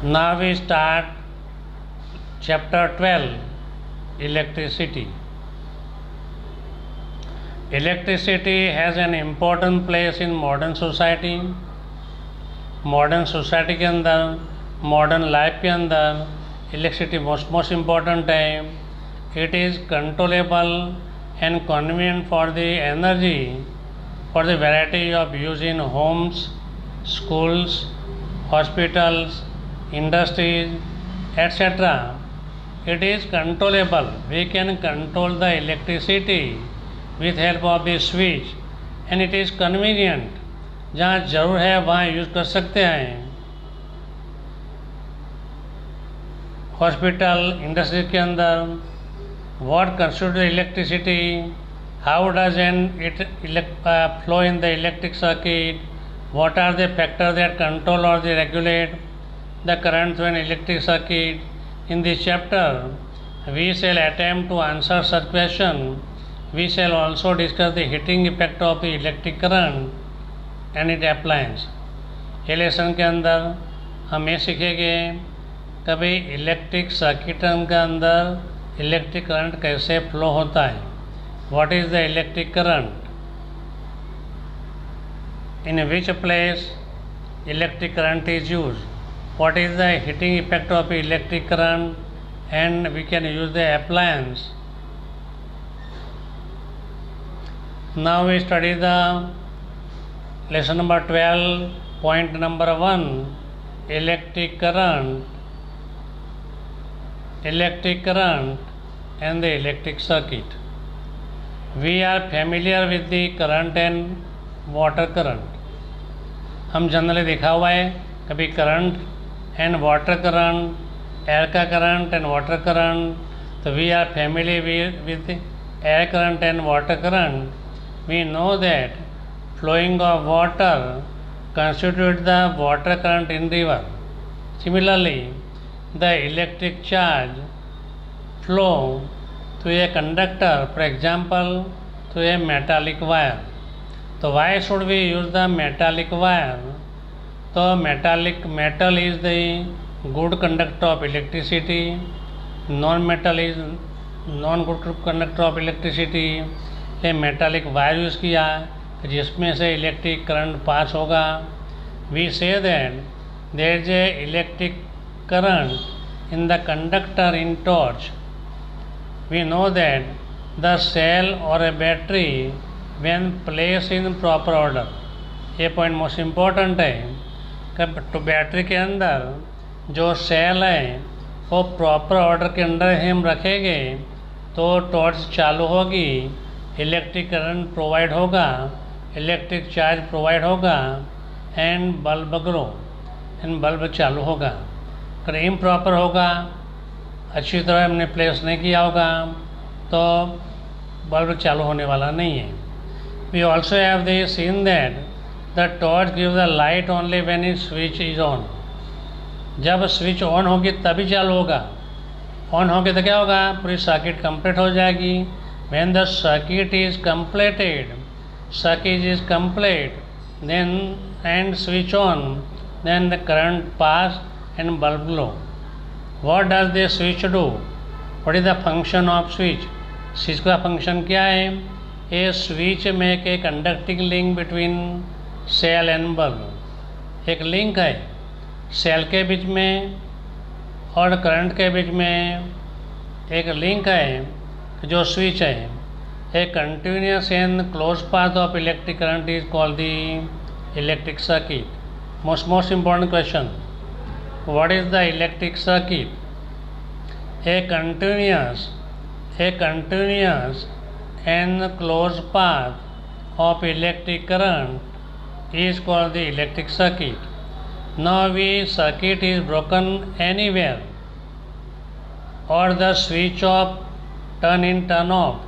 Now we start chapter 12, Electricity. Electricity has an important place in modern society. Modern society के अंदर, modern life के अंदर electricity most important है. It is controllable and convenient for the energy for the variety of use in Holmes, schools, hospitals, industries, etc. It is controllable. We can control the electricity with help of the switch and it is convenient. जहाँ ज़रूर है वहाँ use कर सकते हैं. Hospital, industry के अंदर what constitutes electricity, how does it flow in the electric circuit, what are the factors that control or they regulate the current through an electric circuit. In this chapter, we shall attempt to answer such questions. We shall also discuss the heating effect of the electric current and its appliance. ये lesson के अंदर हम ये सीखेंगे कभी electric circuit के अंदर electric current कैसे फ्लो होता है. What is the electric current, in which place electric current is used, what is the heating effect of electric current, and we can use the appliance. Now we study the lesson number 12, point number 1, electric current and the electric circuit. We are familiar with the current and water current. हम generally देखा हुआ है कभी current and water current, air का current and water current. तो we are familiar with air current and water current. We know that flowing of water constitute the water current in river. Similarly, the electric charge flow through a conductor, for example, through a metallic wire. So why should we use the metallic wire? So metal is the good conductor of electricity. Non-metal is non-good conductor of electricity. ये metallic wire use किया जिसमें से electric current pass होगा. We say that there is a electric current in the conductor in torch. We know that the cell or a battery when placed in proper order, ये point most important है. कब तो battery के अंदर जो cell है वो proper order के अंदर हम रखेंगे तो टॉर्च चालू होगी, इलेक्ट्रिक करंट प्रोवाइड होगा, इलेक्ट्रिक चार्ज प्रोवाइड होगा एंड बल्ब चालू होगा. अगर इम्प्रॉपर होगा, अच्छी तरह हमने प्लेस नहीं किया होगा तो बल्ब चालू होने वाला नहीं है. We also have seen that the torch gives the light only when its switch is on. जब स्विच ऑन होगी तभी चालू होगा. ऑन होगी तो क्या होगा, पूरी सर्किट कंप्लीट हो जाएगी. When the circuit is complete, then and switch on, then the current pass and bulb glow. What does the switch do? What is the function of switch? Switch का function क्या है? A switch make a conducting link between cell and bulb. एक link है cell के बीच में और current के बीच में. एक लिंक है जो स्विच है. A continuous and close path of electric current is called the electric circuit. Most important question, what is the electric circuit? A continuous and closed path of electric current is called the electric circuit. Now circuit is broken anywhere or the switch off, turn in, turn off,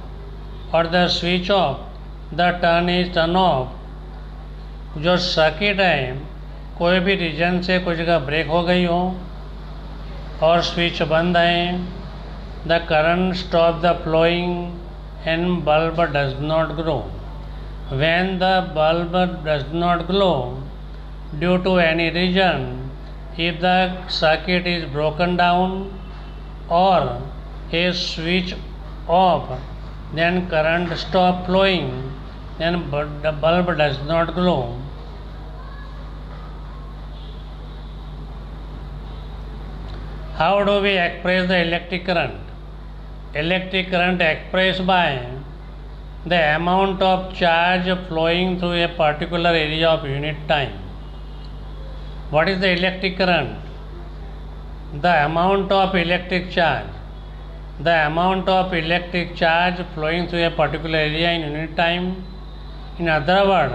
or the switch off, the turn is, turn off. जो circuit है कोई भी reason से कोई जगह break हो गई हो और स्विच बंद है, the current stops the flowing and bulb does not glow. When the bulb does not glow due to any reason, if the circuit is broken down or a switch off, then current stop flowing, then the bulb does not glow. How do we express the electric current? Electric current expressed by the amount of charge flowing through a particular area of unit time. What is the electric current? The amount of electric charge. The amount of electric charge flowing through a particular area in unit time. In other words,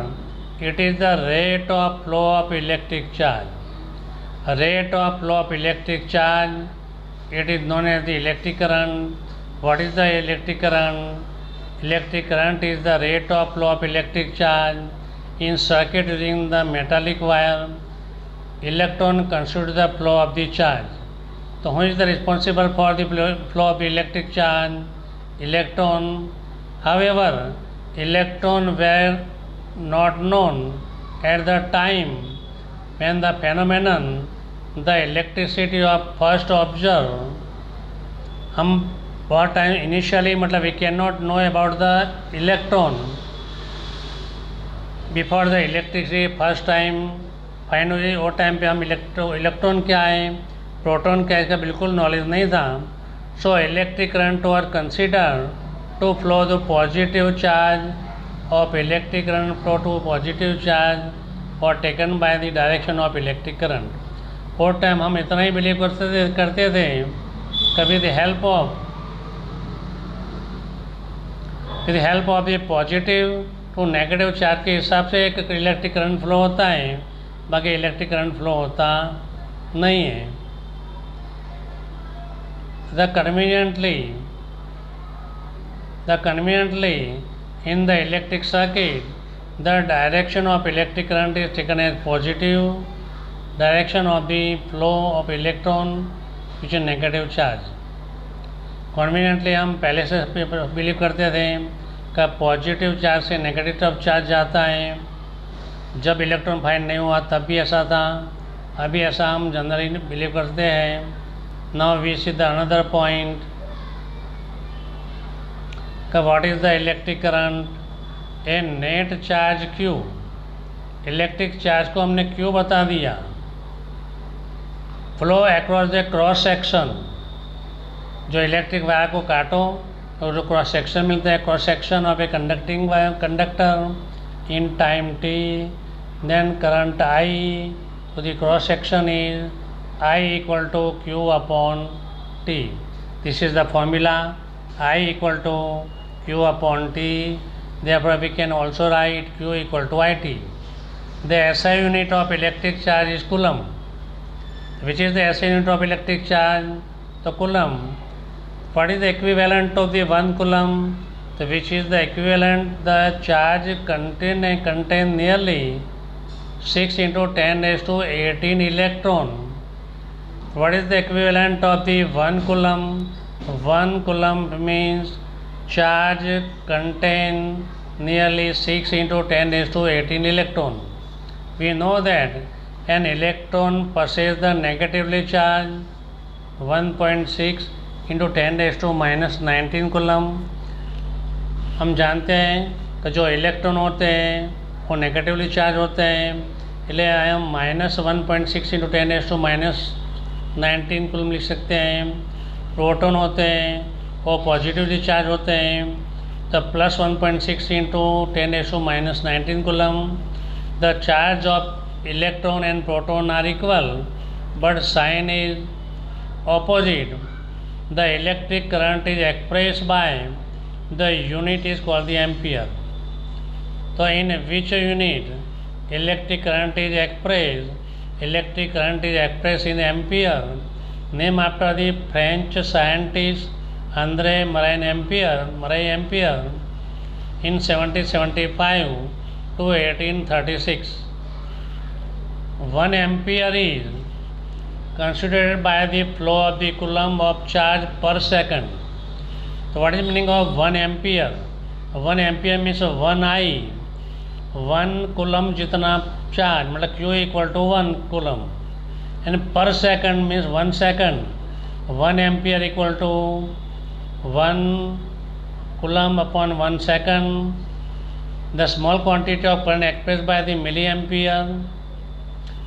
it is the rate of flow of electric charge. A rate of flow of electric charge, it is known as the electric current. What is the electric current? Electric current is the rate of flow of electric charge in circuit using the metallic wire. Electron constitutes the flow of the charge. So who is the responsible for the flow of the electric charge? Electron. However, electrons were not known at the time when the phenomenon, the electricity of first observed. हम बहुत time initially मतलब we can not know about the electron before the electricity first time find हुई। वो time पे हम electron क्या है, proton क्या है, इसका बिल्कुल नॉलेज नहीं था। So electric current were consider to flow the positive charge of electric current flow to positive charge और taken by the direction of electric current. वो टाइम हम इतना ही बिलीव करते थे कभी the help of the positive to negative charge के हिसाब से एक इलेक्ट्रिक करंट फ्लो होता है, बाकी इलेक्ट्रिक करंट फ्लो होता नहीं है। The conveniently in the electric circuit the direction of electric current is taken as positive, direction of the flow of electron which is negative charge. Conveniently हम पहले से believe करते थे कि पॉजिटिव चार्ज से नेगेटिव चार्ज जाता है। जब इलेक्ट्रॉन फाइंड नहीं हुआ तब भी ऐसा था, अभी ऐसा हम जनरली बिलीव करते हैं। Now we see the another point का what is the electric current. A net charge Q, electric charge को हमने क्यू बता दिया। Flow across the cross section, जो इलेक्ट्रिक वायर को काटो तो जो क्रॉस सेक्शन मिलता है, cross section of a conducting wire conductor in time T, then current I, तो the cross section is I equal to Q upon T. This is the formula, I equal to Q upon T, therefore we can also write q equal to it. The SI unit of electric charge is coulomb. Which is the SI unit of electric charge? The coulomb. What is the equivalent of the 1 coulomb? So which is the equivalent? The charge contain nearly 6 into 10 raised to 18 electron. What is the equivalent of the 1 coulomb? 1 coulomb means charge contain nearly 6 into 10 raised to 18 electron. We know that an electron possesses the negatively charged 1.6 into 10 raised to minus 19 coulomb. हम जानते हैं कि जो electron होते हैं वो negatively charge होते हैं, इसलिए हम minus 1.6 into 10 raise to minus 19 coulomb लिख सकते हैं। प्रोटॉन होते हैं वो पॉजिटिवली चार्ज होते हैं, तो plus 1.6 into 10 raise to minus 19 coulomb. The charge of electron and proton are equal but sign is opposite. The electric current is expressed by the unit is called the ampere. तो in which unit electric current is expressed? Electric current is expressed in ampere, named after the French scientist Andre Marie Ampere in 1775 to 1836. 1 ampere is considered by the flow of the coulomb of charge per second. So what is the meaning of 1 ampere? 1 ampere means 1 I, 1 coulomb जितना charge मतलब Q equal to 1 coulomb and per second means 1 second. 1 ampere equal to 1 coulomb upon 1 second. The small quantity of current expressed by the milliampere.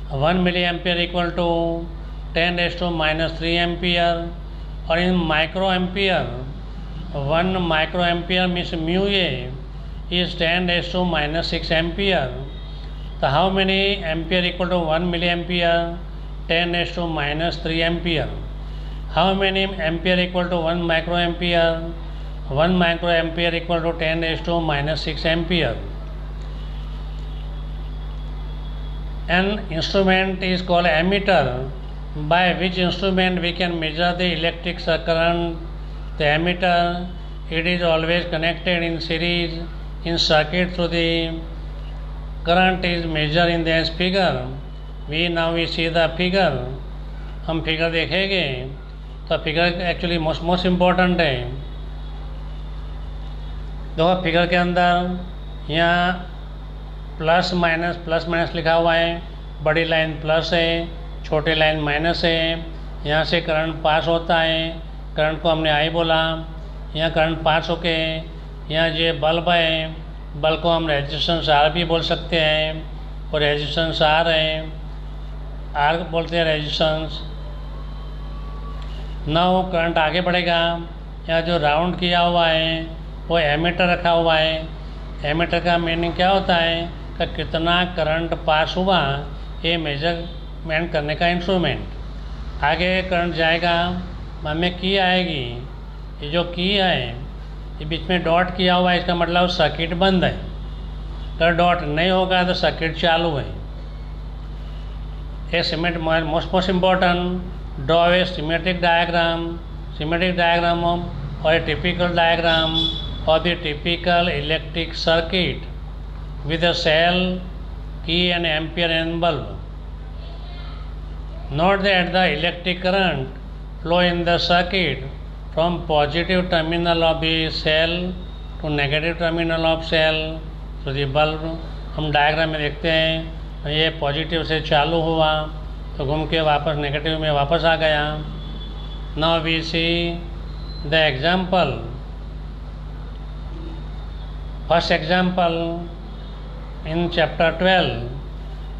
1 milliampere equal to 10 raised to minus 3 ampere, or in microampere, 1 microampere means mu A is 10 raised to minus 6 ampere. So how many ampere equal to 1 milliampere? 10 raised to minus 3 ampere. How many ampere equal to 1 microampere? 1 microampere equal to 10 raised to minus 6 ampere. An instrument is called ammeter, by which instrument we can measure the electric current. The ammeter, it is always connected in series in circuit through the current is measured in this figure. Now we see the figure. हम figure देखेंगे तो figure actually most important है. देखो figure के अंदर यहाँ plus minus लिखा हुआ है. बड़ी लाइन प्लस है, छोटी लाइन माइनस है. यहाँ से करंट पास होता है, करंट को हमने आई बोला. यहाँ करंट पास होके यहाँ जो बल्ब है, बल्ब को हम रेजिस्टेंस आर भी बोल सकते हैं, और रेजिस्टेंस आर है, आर बोलते हैं रेजिस्टेंस. नाउ करंट आगे बढ़ेगा. यहाँ जो राउंड किया हुआ है वो एमीटर रखा हुआ है. एमीटर का मीनिंग क्या होता है कि कितना करंट पास हुआ, ये मेजरमेंट करने का इंस्ट्रूमेंट. आगे करंट जाएगा, हमें की आएगी. ये जो की है ये बीच में डॉट किया हुआ है, इसका मतलब सर्किट बंद है. अगर डॉट नहीं होगा तो सर्किट चालू है. ये most important, draw a symmetric diagram or a typical diagram of the typical electric circuit with a cell, key and ampere and bulb. Note that the electric current flow in the circuit from positive terminal of the cell to negative terminal of cell to the bulb. हम diagram में देखते हैं, ये positive से चालू हुआ तो घूम के वापस नेगेटिव में वापस आ गया. Now we see the example. First example in chapter 12,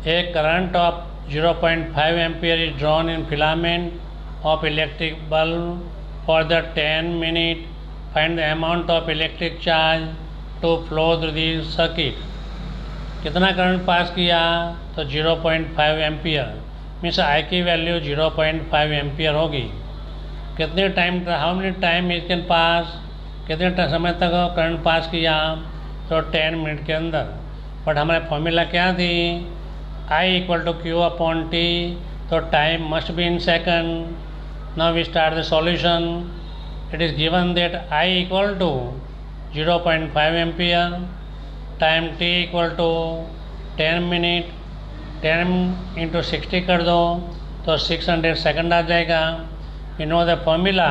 a current of 0.5 ampere is drawn in filament of electric bulb for the 10 minute. Find the amount of electric charge to flow through the circuit. कितना current pass किया तो 0.5 ampere means I की value 0.5 ampere होगी. कितने time, how many time it can pass, कितने समय तक current pass किया तो 10 मिनट के अंदर. बट हमारा फॉर्मूला क्या थी, I equal to Q upon T, तो time must be in second. Now we start the solution. It is given that I equal to 0.5 ampere, time T equal to 10 minute. 10 into 60 कर दो तो 600 second आ जाएगा. You know the formula,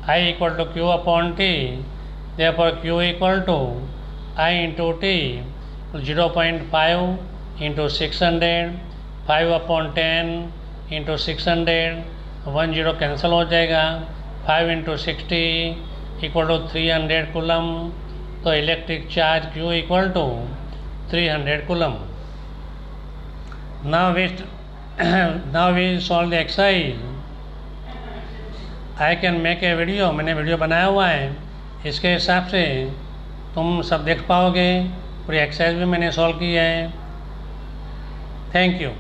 I equal to Q upon T, therefore Q equal to I into T. 0.5 into 600, 5 upon 10 into 600, 1 0 cancel हो जाएगा. 5 into 60 equal to 300 coulomb. तो electric charge Q equal to 300 coulomb. Now we solve the exercise. I can make a video. मैंने video बनाया हुआ है, इसके हिसाब से तुम सब देख पाओगे. पूरी एक्सरसाइज भी मैंने सॉल्व की है. Thank you.